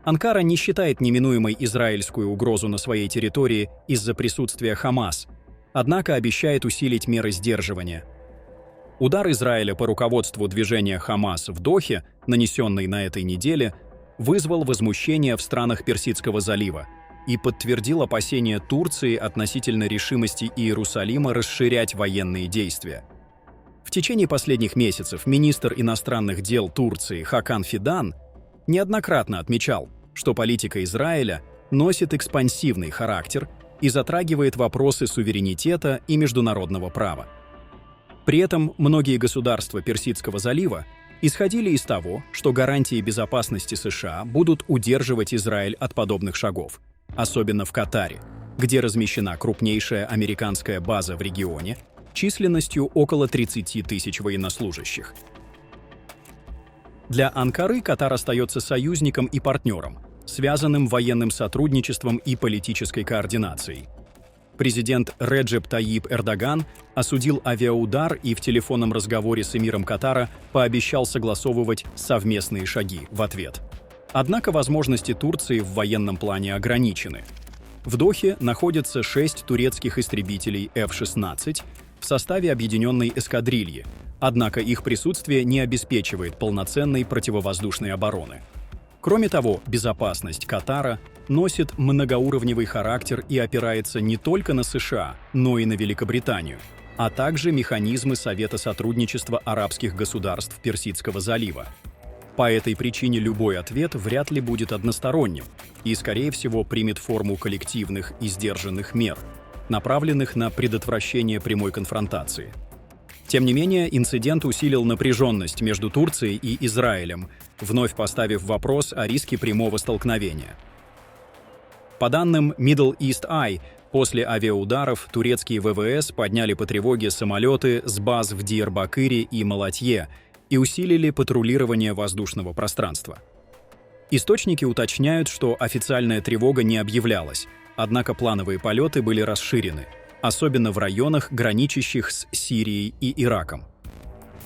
Анкара не считает неминуемой израильскую угрозу на своей территории из-за присутствия Хамас, однако обещает усилить меры сдерживания. Удар Израиля по руководству движения Хамас в Дохе, нанесенный на этой неделе, вызвал возмущение в странах Персидского залива и подтвердил опасения Турции относительно решимости Иерусалима расширять военные действия. В течение последних месяцев министр иностранных дел Турции Хакан Фидан неоднократно отмечал, что политика Израиля носит экспансивный характер и затрагивает вопросы суверенитета и международного права. При этом многие государства Персидского залива исходили из того, что гарантии безопасности США будут удерживать Израиль от подобных шагов, особенно в Катаре, где размещена крупнейшая американская база в регионе численностью около 30 тысяч военнослужащих. Для Анкары Катар остается союзником и партнером, связанным военным сотрудничеством и политической координацией. Президент Реджеп Тайип Эрдоган осудил авиаудар и в телефонном разговоре с эмиром Катара пообещал согласовывать совместные шаги в ответ. Однако возможности Турции в военном плане ограничены. В Дохе находятся 6 турецких истребителей F-16 в составе объединенной эскадрильи, однако их присутствие не обеспечивает полноценной противовоздушной обороны. Кроме того, безопасность Катара носит многоуровневый характер и опирается не только на США, но и на Великобританию, а также механизмы Совета сотрудничества арабских государств Персидского залива. По этой причине любой ответ вряд ли будет односторонним и, скорее всего, примет форму коллективных и сдержанных мер, направленных на предотвращение прямой конфронтации. Тем не менее, инцидент усилил напряженность между Турцией и Израилем, вновь поставив вопрос о риске прямого столкновения. По данным Middle East Eye, после авиаударов турецкие ВВС подняли по тревоге самолеты с баз в Диярбакыре и Малатье и усилили патрулирование воздушного пространства. Источники уточняют, что официальная тревога не объявлялась, однако плановые полеты были расширены, особенно в районах, граничащих с Сирией и Ираком.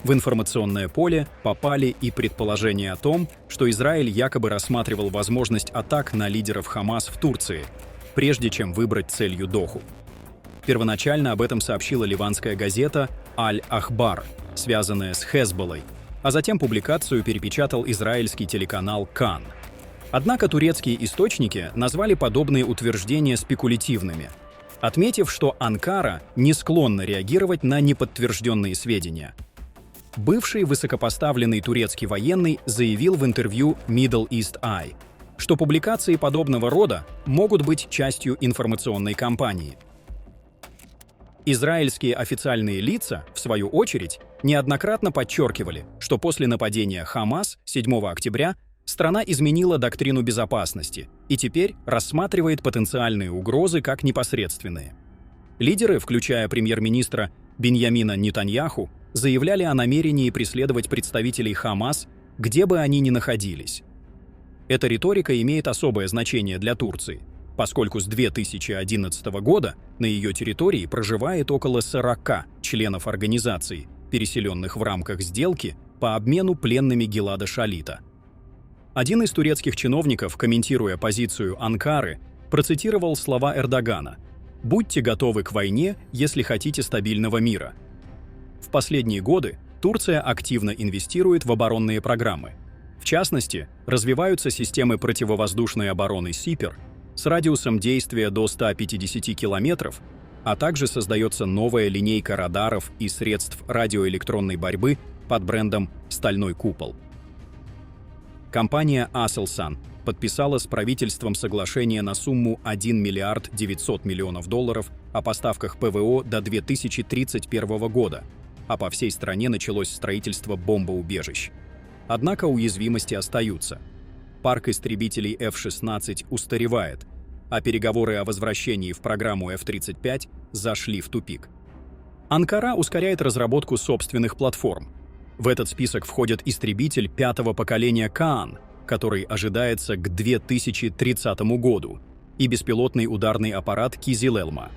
В информационное поле попали и предположения о том, что Израиль якобы рассматривал возможность атак на лидеров Хамас в Турции, прежде чем выбрать целью Доху. Первоначально об этом сообщила ливанская газета «Аль-Ахбар», связанная с Хезболлой, а затем публикацию перепечатал израильский телеканал «Кан». Однако турецкие источники назвали подобные утверждения спекулятивными, отметив, что Анкара не склонна реагировать на неподтвержденные сведения. Бывший высокопоставленный турецкий военный заявил в интервью Middle East Eye, что публикации подобного рода могут быть частью информационной кампании. Израильские официальные лица, в свою очередь, неоднократно подчеркивали, что после нападения Хамас 7 октября страна изменила доктрину безопасности и теперь рассматривает потенциальные угрозы как непосредственные. Лидеры, включая премьер-министра Биньямина Нетаньяху, заявляли о намерении преследовать представителей Хамас, где бы они ни находились. Эта риторика имеет особое значение для Турции, поскольку с 2011 года на ее территории проживает около 40 членов организации, переселенных в рамках сделки по обмену пленными Гилада Шалита. Один из турецких чиновников, комментируя позицию Анкары, процитировал слова Эрдогана: «Будьте готовы к войне, если хотите стабильного мира». В последние годы Турция активно инвестирует в оборонные программы. В частности, развиваются системы противовоздушной обороны «Сипер» с радиусом действия до 150 километров, а также создается новая линейка радаров и средств радиоэлектронной борьбы под брендом «Стальной купол». Компания Aselsan подписала с правительством соглашение на сумму $1 миллиард 900 миллионов о поставках ПВО до 2031 года, а по всей стране началось строительство бомбоубежищ. Однако уязвимости остаются. Парк истребителей F-16 устаревает, а переговоры о возвращении в программу F-35 зашли в тупик. Анкара ускоряет разработку собственных платформ. В этот список входит истребитель 5-го поколения Каан, который ожидается к 2030 году, и беспилотный ударный аппарат Кизил-Элма.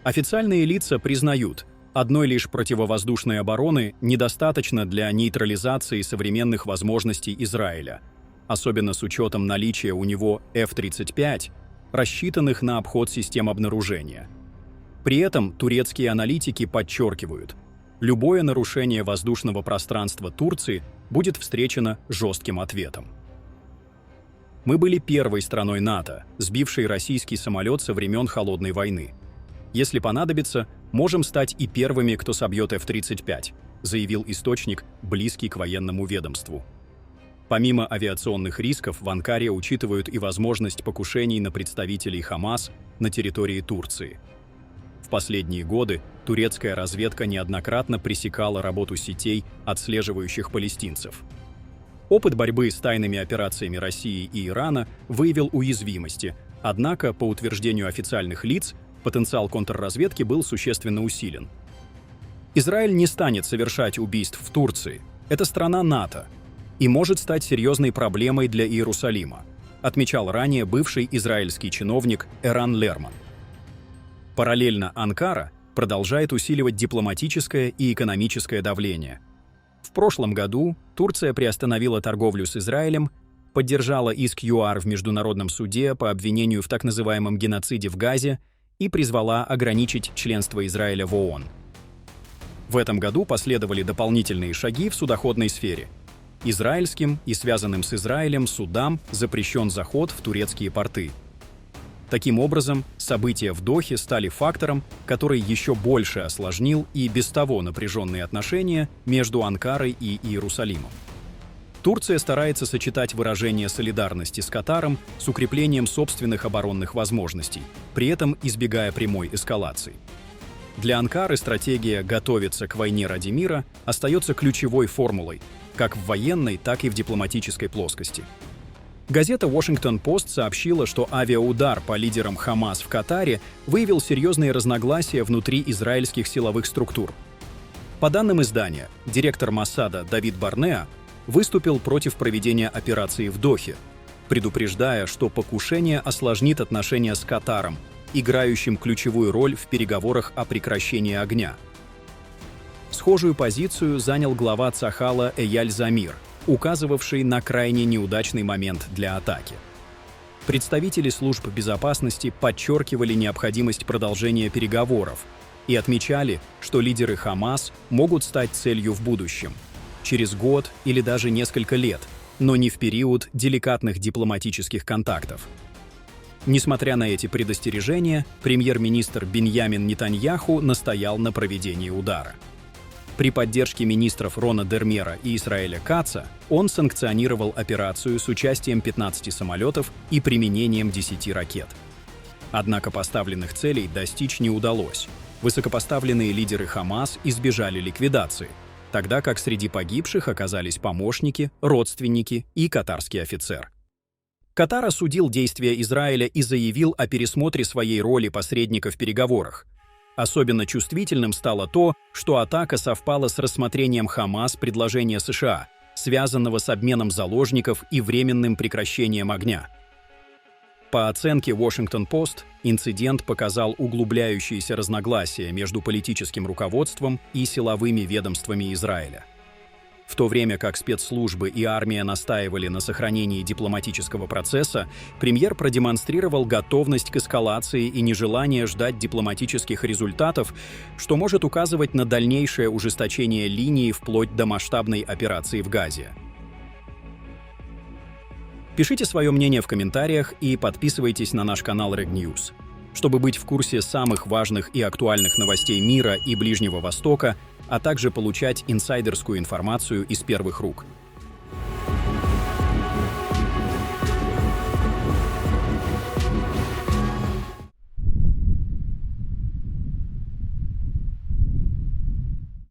Официальные лица признают, одной лишь противовоздушной обороны недостаточно для нейтрализации современных возможностей Израиля. особенно с учетом наличия у него F-35, рассчитанных на обход систем обнаружения. При этом турецкие аналитики подчеркивают, любое нарушение воздушного пространства Турции будет встречено жестким ответом. Мы были первой страной НАТО, сбившей российский самолет со времен Холодной войны. Если понадобится, можем стать и первыми, кто собьет F-35, заявил источник, близкий к военному ведомству. Помимо авиационных рисков, в Анкаре учитывают и возможность покушений на представителей Хамас на территории Турции. В последние годы турецкая разведка неоднократно пресекала работу сетей, отслеживающих палестинцев. Опыт борьбы с тайными операциями России и Ирана выявил уязвимости, однако, по утверждению официальных лиц, потенциал контрразведки был существенно усилен. Израиль не станет совершать убийств в Турции. Это страна НАТО и может стать серьезной проблемой для Иерусалима, отмечал ранее бывший израильский чиновник Эран Лерман. Параллельно Анкара продолжает усиливать дипломатическое и экономическое давление. В прошлом году Турция приостановила торговлю с Израилем, поддержала иск ЮАР в Международном суде по обвинению в так называемом геноциде в Газе и призвала ограничить членство Израиля в ООН. В этом году последовали дополнительные шаги в судоходной сфере. Израильским и связанным с Израилем судам запрещен заход в турецкие порты. Таким образом, события в Дохе стали фактором, который еще больше осложнил и без того напряженные отношения между Анкарой и Иерусалимом. Турция старается сочетать выражение солидарности с Катаром с укреплением собственных оборонных возможностей, при этом избегая прямой эскалации. Для Анкары стратегия «готовиться к войне ради мира» остается ключевой формулой, как в военной, так и в дипломатической плоскости. Газета «Вашингтон-Пост» сообщила, что авиаудар по лидерам Хамас в Катаре выявил серьезные разногласия внутри израильских силовых структур. По данным издания, директор Моссада Давид Барнеа выступил против проведения операции в Дохе, предупреждая, что покушение осложнит отношения с Катаром, играющим ключевую роль в переговорах о прекращении огня. Схожую позицию занял глава Цахала Эяль Замир, указывавший на крайне неудачный момент для атаки. Представители служб безопасности подчеркивали необходимость продолжения переговоров и отмечали, что лидеры Хамас могут стать целью в будущем, через год или даже несколько лет, но не в период деликатных дипломатических контактов. Несмотря на эти предостережения, премьер-министр Биньямин Нетаньяху настоял на проведении удара. При поддержке министров Рона Дермера и Исраэля Каца он санкционировал операцию с участием 15 самолетов и применением 10 ракет. Однако поставленных целей достичь не удалось. Высокопоставленные лидеры Хамас избежали ликвидации, тогда как среди погибших оказались помощники, родственники и катарский офицер. Катар осудил действия Израиля и заявил о пересмотре своей роли посредника в переговорах. Особенно чувствительным стало то, что атака совпала с рассмотрением Хамас предложения США, связанного с обменом заложников и временным прекращением огня. По оценке Вашингтон-Пост, инцидент показал углубляющиеся разногласия между политическим руководством и силовыми ведомствами Израиля. В то время как спецслужбы и армия настаивали на сохранении дипломатического процесса, премьер продемонстрировал готовность к эскалации и нежелание ждать дипломатических результатов, что может указывать на дальнейшее ужесточение линии вплоть до масштабной операции в Газе. Пишите свое мнение в комментариях и подписывайтесь на наш канал Reg News. Чтобы быть в курсе самых важных и актуальных новостей мира и Ближнего Востока, а также получать инсайдерскую информацию из первых рук.